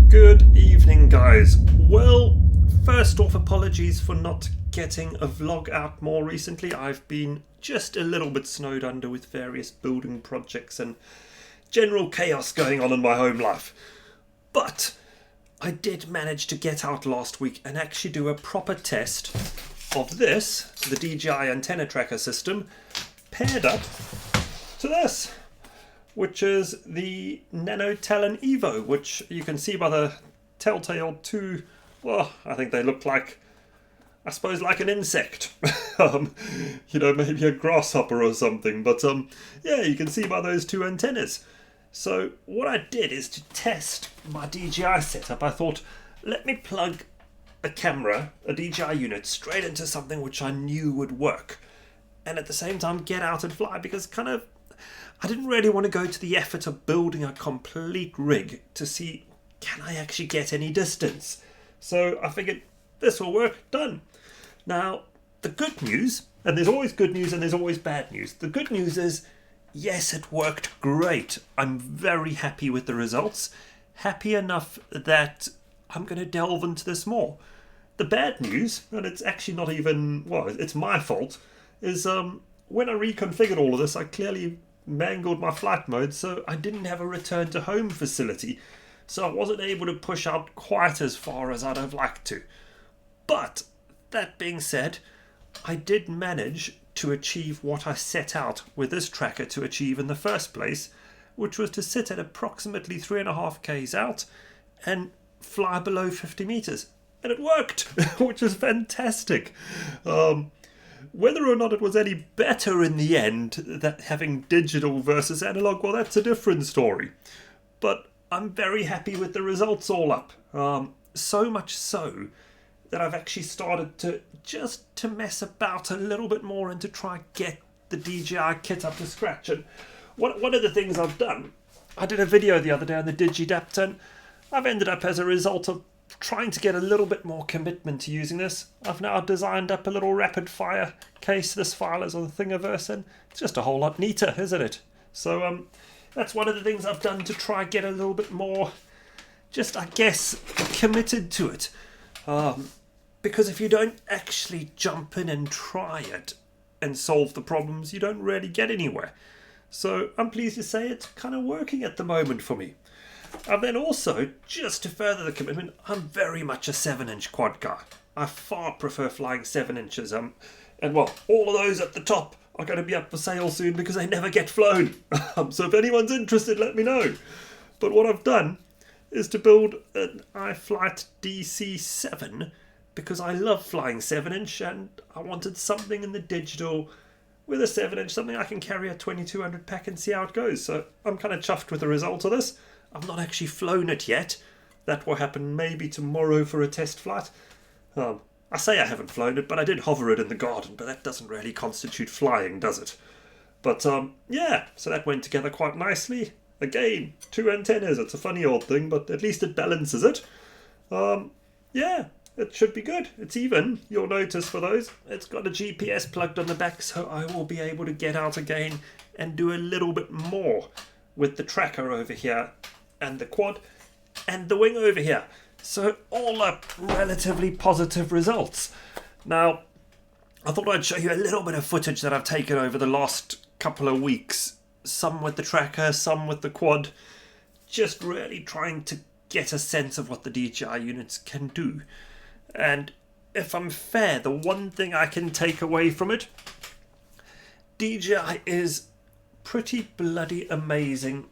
Good evening, guys. Well, first off, apologies for not getting a vlog out more recently. I've been just a little bit snowed under with various building projects and general chaos going on in my home life. But I did manage to get out last week and actually do a proper test of this, the DJI antenna tracker system, paired up to this, which is the Nano Talon Evo, which you can see by the telltale two, well, I think they look like, I suppose, like an insect. Maybe a grasshopper or something, but yeah, you can see by those two antennas. So what I did is to test my DJI setup, I thought, let me plug a camera, a DJI unit, straight into something which I knew would work, and at the same time get out and fly, because I didn't really want to go to the effort of building a complete rig to see, can I actually get any distance? So I figured this will work, done. Now, the good news, and there's always good news and there's always bad news. The good news is, yes, it worked great. I'm very happy with the results. Happy enough that I'm going to delve into this more. The bad news, and it's actually not even, well, it's my fault, is when I reconfigured all of this, I clearly mangled my flight mode, so I didn't have a return to home facility, so I wasn't able to push out quite as far as I'd have liked to. But that being said, I did manage to achieve what I set out with this tracker to achieve in the first place, which was to sit at approximately 3.5 k's out and fly below 50 meters, and it worked, which is fantastic. Whether or not it was any better in the end, that having digital versus analog, well, that's a different story. But I'm very happy with the results all up. So much so that I've actually started to mess about a little bit more and to try get the DJI kit up to scratch. And one of the things I've done, I did a video the other day on the DigiDapt, and I've ended up, as a result of trying to get a little bit more commitment to using this, I've now designed up a little rapid fire case. This file is on Thingiverse, and it's just a whole lot neater, isn't it? So that's one of the things I've done to try get a little bit more, just, I guess, committed to it. Because if you don't actually jump in and try it and solve the problems, you don't really get anywhere. So I'm pleased to say it's kind of working at the moment for me. And then also, just to further the commitment, I'm very much a 7-inch quad guy. I far prefer flying 7 inches. And well, all of those at the top are going to be up for sale soon because they never get flown. So if anyone's interested, let me know. But what I've done is to build an iFlight DC7 because I love flying 7-inch and I wanted something in the digital with a 7-inch, something I can carry a 2200 pack and see how it goes. So I'm kind of chuffed with the result of this. I've not actually flown it yet. That will happen maybe tomorrow for a test flight. I say I haven't flown it, but I did hover it in the garden, but that doesn't really constitute flying, does it? But yeah, so that went together quite nicely. Again, 2 antennas, it's a funny old thing, but at least it balances it. Yeah, it should be good. It's even, you'll notice for those. It's got a GPS plugged on the back, so I will be able to get out again and do a little bit more with the tracker over here and the quad and the wing over here. So all up, relatively positive results. Now, I thought I'd show you a little bit of footage that I've taken over the last couple of weeks. Some with the tracker, some with the quad. Just really trying to get a sense of what the DJI units can do. And if I'm fair, the one thing I can take away from it, DJI is pretty bloody amazing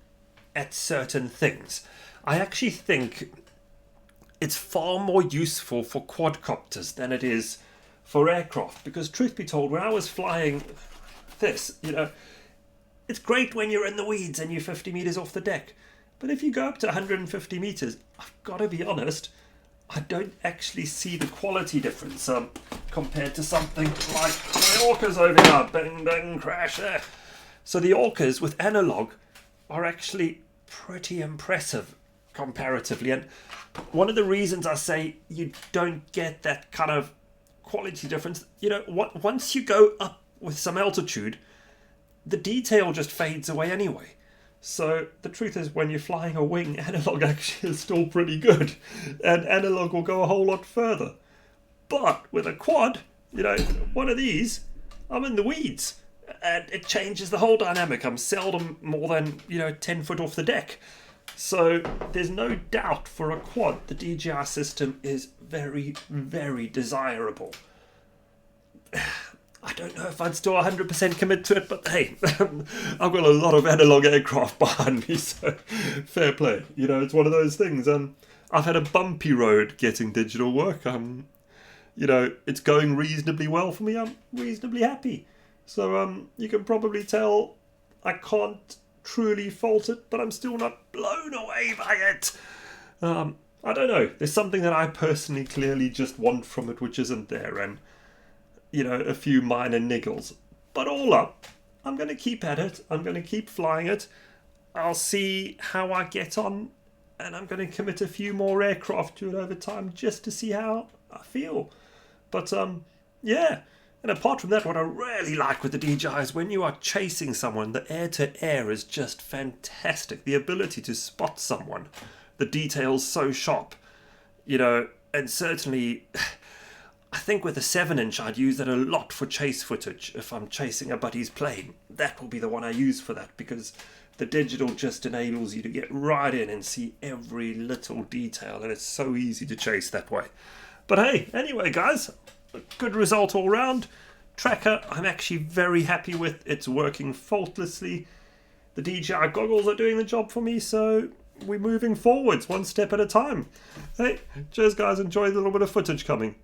at certain things. I actually think it's far more useful for quadcopters than it is for aircraft, because truth be told, when I was flying this, it's great when you're in the weeds and you're 50 meters off the deck, but if you go up to 150 meters, I've got to be honest, I don't actually see the quality difference compared to something like my Orcas over here. Bang bang crash there. So the Orcas with analog are actually pretty impressive comparatively, and one of the reasons I say you don't get that kind of quality difference, once you go up with some altitude, the detail just fades away anyway. So the truth is, when you're flying a wing, analog actually is still pretty good, and analog will go a whole lot further. But with a quad, you know, one of these, I'm in the weeds, and it changes the whole dynamic. I'm seldom more than, 10 foot off the deck. So there's no doubt for a quad, the DJI system is very, very desirable. I don't know if I'd still 100% commit to it, but hey, I've got a lot of analog aircraft behind me, so fair play. It's one of those things. I've had a bumpy road getting digital work. It's going reasonably well for me. I'm reasonably happy. So you can probably tell I can't truly fault it, but I'm still not blown away by it. I don't know. There's something that I personally clearly just want from it which isn't there, and a few minor niggles. But all up, I'm going to keep at it. I'm going to keep flying it. I'll see how I get on, and I'm going to commit a few more aircraft to it over time just to see how I feel. But yeah. And apart from that, what I really like with the DJI is when you are chasing someone, the air-to-air is just fantastic. The ability to spot someone, the details so sharp, and certainly I think with a 7-inch I'd use that a lot for chase footage. If I'm chasing a buddy's plane, that will be the one I use for that, because the digital just enables you to get right in and see every little detail, and it's so easy to chase that way. But hey, anyway guys, a good result all round. Tracker, I'm actually very happy with. It's working faultlessly. The DJI goggles are doing the job for me, so we're moving forwards one step at a time. Hey, cheers guys, enjoy the little bit of footage coming.